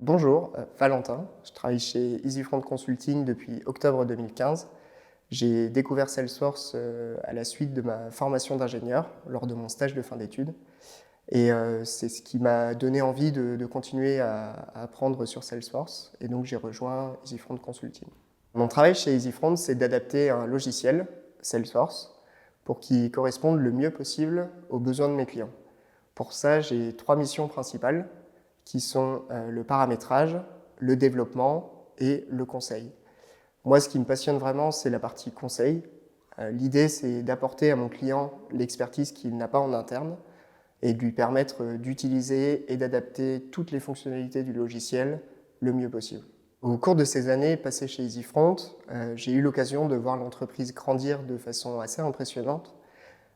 Bonjour, Valentin. Je travaille chez EasyFront Consulting depuis octobre 2015. J'ai découvert Salesforce à la suite de ma formation d'ingénieur lors de mon stage de fin d'études. Et c'est ce qui m'a donné envie de continuer à apprendre sur Salesforce. Et donc j'ai rejoint EasyFront Consulting. Mon travail chez EasyFront, c'est d'adapter un logiciel, Salesforce, pour qu'il corresponde le mieux possible aux besoins de mes clients. Pour ça, j'ai trois missions principales qui sont le paramétrage, le développement et le conseil. Moi, ce qui me passionne vraiment, c'est la partie conseil. L'idée, c'est d'apporter à mon client l'expertise qu'il n'a pas en interne et de lui permettre d'utiliser et d'adapter toutes les fonctionnalités du logiciel le mieux possible. Au cours de ces années passées chez EasyFront, j'ai eu l'occasion de voir l'entreprise grandir de façon assez impressionnante.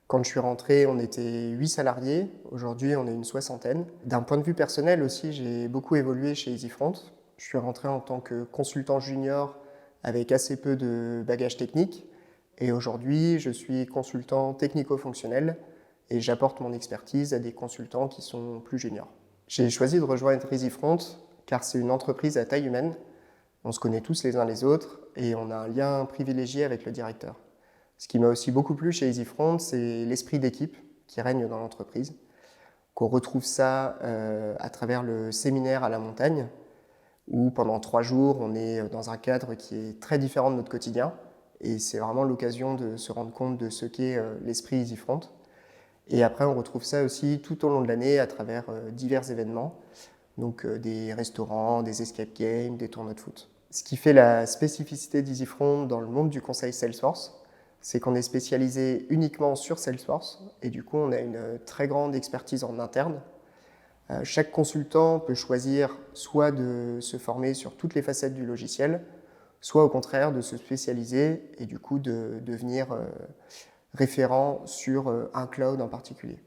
Quand je suis rentré, on était 8 salariés. Aujourd'hui, on est une soixantaine. D'un point de vue personnel aussi, j'ai beaucoup évolué chez EasyFront. Je suis rentré en tant que consultant junior avec assez peu de bagages techniques. Et aujourd'hui, je suis consultant technico-fonctionnel et j'apporte mon expertise à des consultants qui sont plus juniors. J'ai choisi de rejoindre EasyFront car c'est une entreprise à taille humaine. On se connaît tous les uns les autres et on a un lien privilégié avec le directeur. Ce qui m'a aussi beaucoup plu chez EasyFront, c'est l'esprit d'équipe qui règne dans l'entreprise. Qu'on retrouve ça à travers le séminaire à la montagne, où pendant 3 jours, on est dans un cadre qui est très différent de notre quotidien. Et c'est vraiment l'occasion de se rendre compte de ce qu'est l'esprit EasyFront. Et après, on retrouve ça aussi tout au long de l'année à travers divers événements, donc des restaurants, des escape games, des tournois de foot. Ce qui fait la spécificité d'EasyFront dans le monde du conseil Salesforce, c'est qu'on est spécialisé uniquement sur Salesforce et du coup on a une très grande expertise en interne. Chaque consultant peut choisir soit de se former sur toutes les facettes du logiciel, soit au contraire de se spécialiser et du coup de devenir référent sur un cloud en particulier.